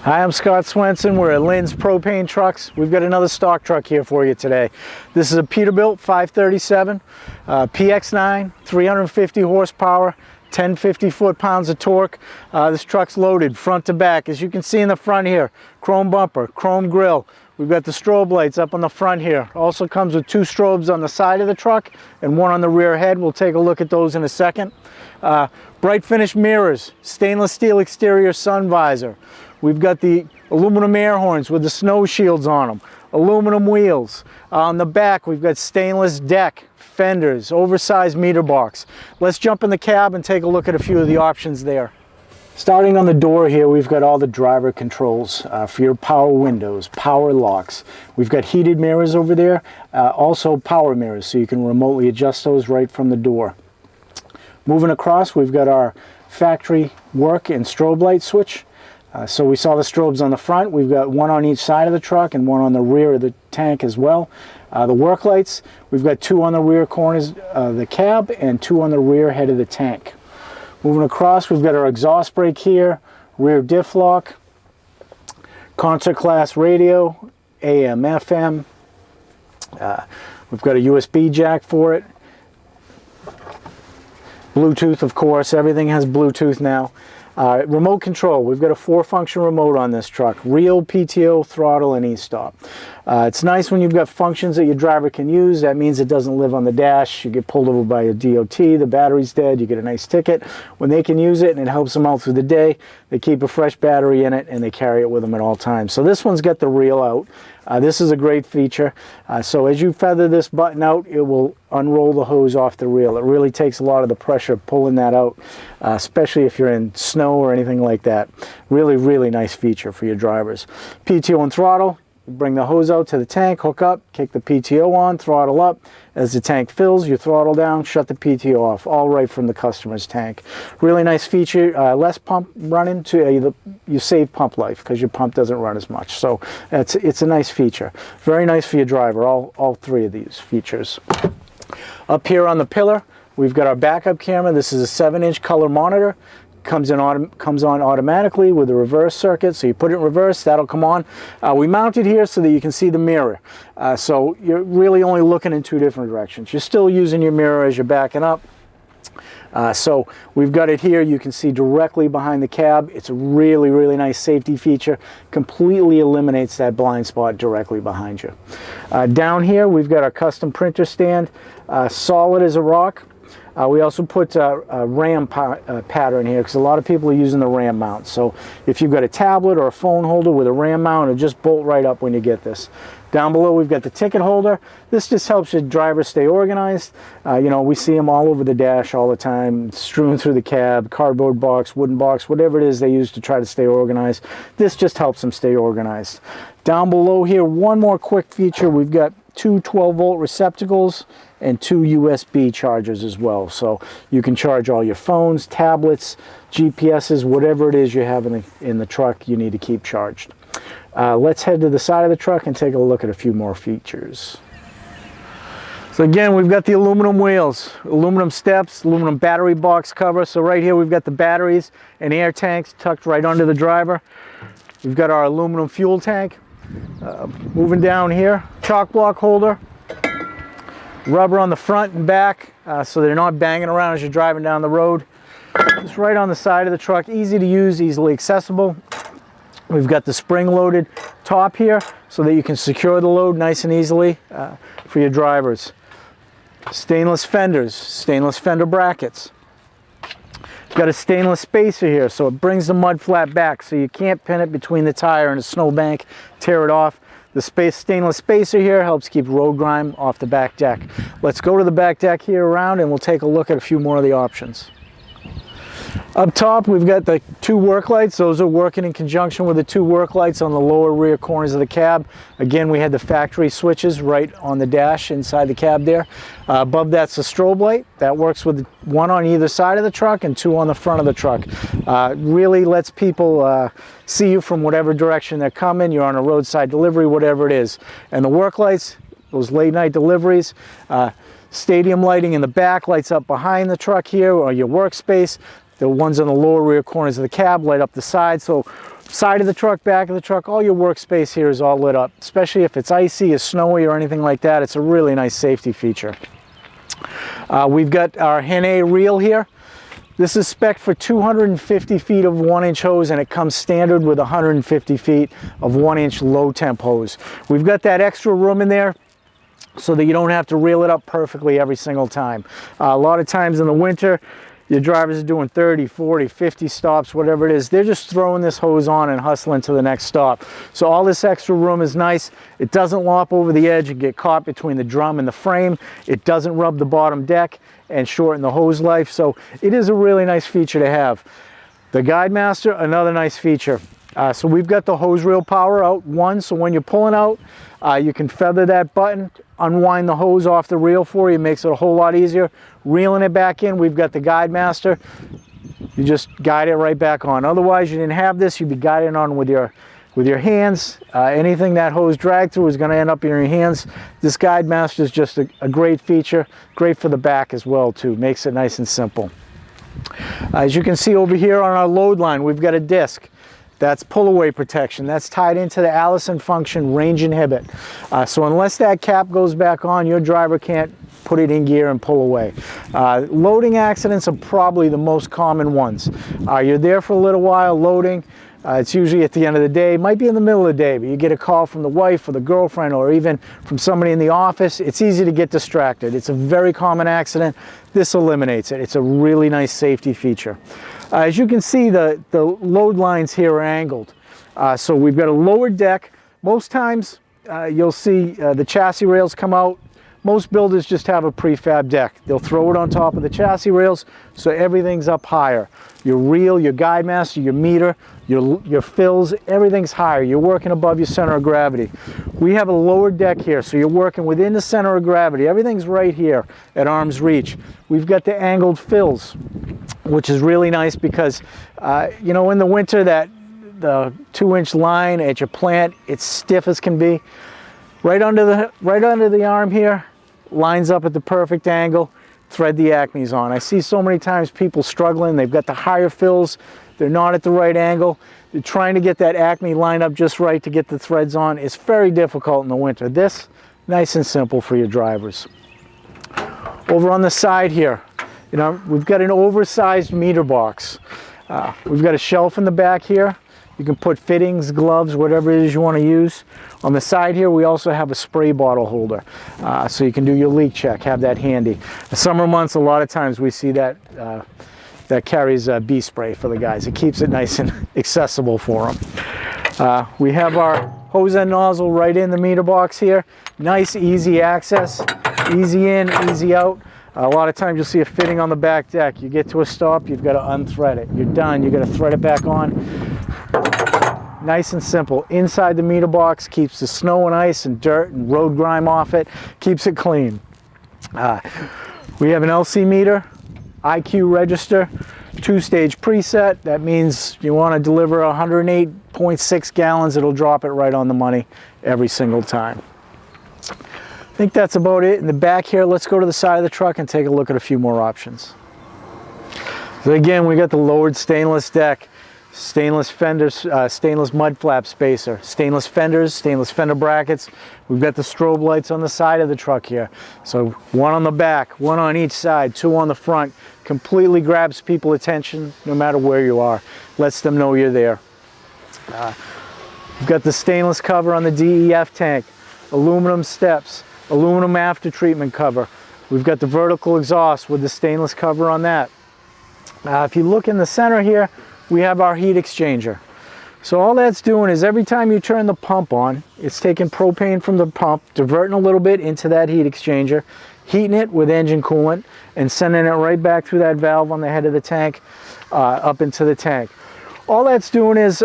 Hi, I'm Scott Swenson. We're at Lynn's Propane Trucks. We've got another stock truck here for you today. This is a Peterbilt 537 PX9, 350 horsepower, 1050 foot-pounds of torque. This truck's loaded front to back. As you can see in the front here, chrome bumper, chrome grille. We've got the strobe lights up on the front here. Also comes with two strobes on the side of the truck and one on the rear head. We'll take a look at those in a second. Bright finish mirrors, stainless steel exterior sun visor. We've got the aluminum air horns with the snow shields on them, aluminum wheels. On the back, we've got stainless deck, fenders, oversized meter box. Let's jump in the cab and take a look at a few of the options there. Starting on the door here, we've got all the driver controls for your power windows, power locks. We've got heated mirrors over there, also power mirrors, so you can remotely adjust those right from the door. Moving across, we've got our factory work and strobe light switch. So we saw the strobes on the front. We've got one on each side of the truck and one on the rear of the tank as well. The work lights, we've got two on the rear corners of the cab and two on the rear head of the tank. Moving across, we've got our exhaust brake here, rear diff lock, concert class radio, AM, FM. We've got a USB jack for it. Bluetooth, of course, everything has Bluetooth now. Remote control, we've got a 4-function remote on this truck, reel, PTO, throttle, and e-stop. It's nice when you've got functions that your driver can use. That means it doesn't live on the dash. You get pulled over by a DOT, the battery's dead, you get a nice ticket. When they can use it and it helps them out through the day, they keep a fresh battery in it and they carry it with them at all times. So this one's got the reel out. This is a great feature. So as you feather this button out, it will unroll the hose off the reel. It really takes a lot of the pressure pulling that out, especially if you're in snow or anything like that. Really, really nice feature for your drivers. PTO and throttle. Bring the hose out to the tank, hook up, kick the PTO on, throttle up. As the tank fills, you throttle down, shut the PTO off, all right from the customer's tank. Really nice feature, less pump running, you save pump life because your pump doesn't run as much. So it's a nice feature. Very nice for your driver, all three of these features. Up here on the pillar, we've got our backup camera. This is a 7-inch color monitor. Comes on automatically with a reverse circuit, so you put it in reverse, that'll come on. We mount it here so that you can see the mirror. So you're really only looking in two different directions. You're still using your mirror as you're backing up. So we've got it here, you can see directly behind the cab. It's a really, really nice safety feature. Completely eliminates that blind spot directly behind you. Down here, we've got our custom printer stand, solid as a rock. We also put a RAM pattern here because a lot of people are using the RAM mount. So if you've got a tablet or a phone holder with a RAM mount, it'll just bolt right up when you get this. Down below we've got the ticket holder. This just helps your driver stay organized. You know, we see them all over the dash all the time, strewn through the cab, cardboard box, wooden box, whatever it is they use to try to stay organized. This just helps them stay organized. Down below here, one more quick feature. We've got two 12-volt receptacles and two USB chargers as well. So you can charge all your phones, tablets, GPSs, whatever it is you have in the truck you need to keep charged. Let's head to the side of the truck and take a look at a few more features. So again, we've got the aluminum wheels, aluminum steps, aluminum battery box cover. So right here we've got the batteries and air tanks tucked right under the driver. We've got our aluminum fuel tank. Moving down here, chalk block holder, rubber on the front and back so they're not banging around as you're driving down the road. Just right on the side of the truck, easy to use, easily accessible. We've got the spring-loaded top here so that you can secure the load nice and easily for your drivers. Stainless fenders, stainless fender brackets. Got a stainless spacer here, so it brings the mud flat back so you can't pin it between the tire and a snowbank, tear it off. The stainless spacer here helps keep road grime off the back deck. Let's go to the back deck here around and we'll take a look at a few more of the options. Up top, we've got the two work lights. Those are working in conjunction with the two work lights on the lower rear corners of the cab. Again, we had the factory switches right on the dash inside the cab there. Above that's the strobe light. That works with one on either side of the truck and two on the front of the truck. Really lets people see you from whatever direction they're coming. You're on a roadside delivery, whatever it is. And the work lights, those late night deliveries, stadium lighting in the back lights up behind the truck here or your workspace. The ones on the lower rear corners of the cab light up the side, so Side of the truck, back of the truck, all your workspace here is all lit up, especially if it's icy or snowy or anything like that. It's a really nice safety feature. We've got our Henne reel here. This is spec'd for 250 feet of 1-inch hose, and it comes standard with 150 feet of 1-inch low temp hose. We've got that extra room in there so that you don't have to reel it up perfectly every single time. A lot of times in the winter, your drivers are doing 30, 40, 50 stops, whatever it is. They're just throwing this hose on and hustling to the next stop. So all this extra room is nice. It doesn't lop over the edge and get caught between the drum and the frame. It doesn't rub the bottom deck and shorten the hose life. So it is a really nice feature to have. The Guide Master, another nice feature. So we've got the hose reel power out, one, so when you're pulling out, you can feather that button, unwind the hose off the reel for you. It makes it a whole lot easier. Reeling it back in, we've got the Guide Master. You just guide it right back on. Otherwise, you didn't have this, you'd be guiding on with your hands. Anything that hose dragged through is going to end up in your hands. This Guide Master is just a great feature, great for the back as well too. Makes it nice and simple. As you can see over here on our load line, we've got a disc. That's pull-away protection. That's tied into the Allison function range inhibit. So unless that cap goes back on, your driver can't put it in gear and pull away. Loading accidents are probably the most common ones. You're there for a little while loading. It's usually at the end of the day, might be in the middle of the day, but you get a call from the wife or the girlfriend or even from somebody in the office. It's easy to get distracted. It's a very common accident. This eliminates it. It's a really nice safety feature. As you can see, the load lines here are angled. So we've got a lower deck. Most times you'll see the chassis rails come out. Most builders just have a prefab deck. They'll throw it on top of the chassis rails so everything's up higher. Your reel, your Guide Master, your meter, your fills, everything's higher. You're working above your center of gravity. We have a lower deck here, so you're working within the center of gravity. Everything's right here at arm's reach. We've got the angled fills, which is really nice because, you know, in the winter, the 2-inch line at your plant, it's stiff as can be. Right under the arm here, lines up at the perfect angle, thread the Acme's on. I see so many times people struggling. They've got the higher fills, they're not at the right angle. They're trying to get that Acme lined up just right to get the threads on. It's very difficult in the winter. This, nice and simple for your drivers. Over on the side here, you know, we've got an oversized meter box. We've got a shelf in the back here. You can put fittings, gloves, whatever it is you want to use. On the side here, we also have a spray bottle holder. So you can do your leak check, have that handy. The summer months, a lot of times we see that that carries bee spray for the guys. It keeps it nice and accessible for them. We have our hose end nozzle right in the meter box here. Nice, easy access, easy in, easy out. A lot of times you'll see a fitting on the back deck. You get to a stop, you've got to unthread it. You're done, you've got to thread it back on. Nice and simple. Inside the meter box, keeps the snow and ice and dirt and road grime off it, keeps it clean. We have an LC meter, IQ register, 2-stage preset. That means you want to deliver 108.6 gallons, it'll drop it right on the money every single time. I think that's about it. In the back here, let's go to the side of the truck and take a look at a few more options. So again, we got the lowered stainless deck, stainless fenders, stainless mud flap spacer, stainless fenders, stainless fender brackets. We've got the strobe lights on the side of the truck here. So one on the back, one on each side, 2 on the front. Completely grabs people's attention no matter where you are. Lets them know you're there. We've got the stainless cover on the DEF tank, aluminum steps, aluminum after treatment cover. We've got the vertical exhaust with the stainless cover on that. If you look in the center here, we have our heat exchanger. So all that's doing is every time you turn the pump on, it's taking propane from the pump, diverting a little bit into that heat exchanger, heating it with engine coolant, and sending it right back through that valve on the head of the tank, up into the tank. All that's doing is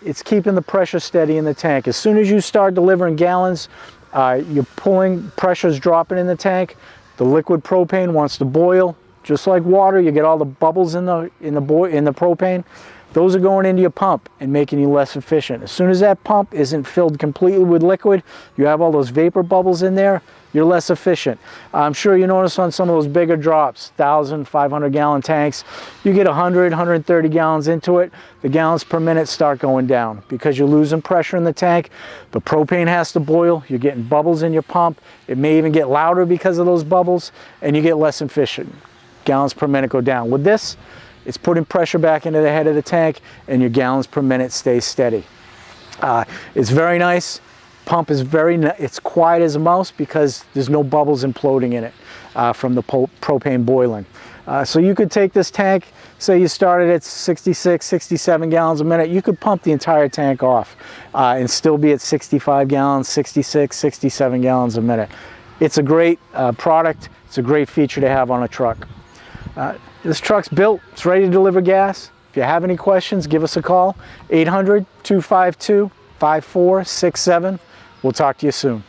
it's keeping the pressure steady in the tank. As soon as you start delivering gallons, you're pulling, pressure's dropping in the tank. The liquid propane wants to boil. Just like water, you get all the bubbles in the propane. Those are going into your pump and making you less efficient. As soon as that pump isn't filled completely with liquid, you have all those vapor bubbles in there, you're less efficient. I'm sure you notice on some of those bigger drops, 1,000, 500-gallon tanks, you get 100, 130 gallons into it, the gallons per minute start going down because you're losing pressure in the tank. The propane has to boil, you're getting bubbles in your pump. It may even get louder because of those bubbles, and you get less efficient. Gallons per minute go down. With this, it's putting pressure back into the head of the tank, and your gallons per minute stays steady. It's very nice. Pump is it's quiet as a mouse because there's no bubbles imploding in it from the propane boiling. So you could take this tank, say you started at 66, 67 gallons a minute, you could pump the entire tank off and still be at 65 gallons, 66, 67 gallons a minute. It's a great product. It's a great feature to have on a truck. This truck's built, it's ready to deliver gas. If you have any questions, give us a call, 800-252-5467. We'll talk to you soon.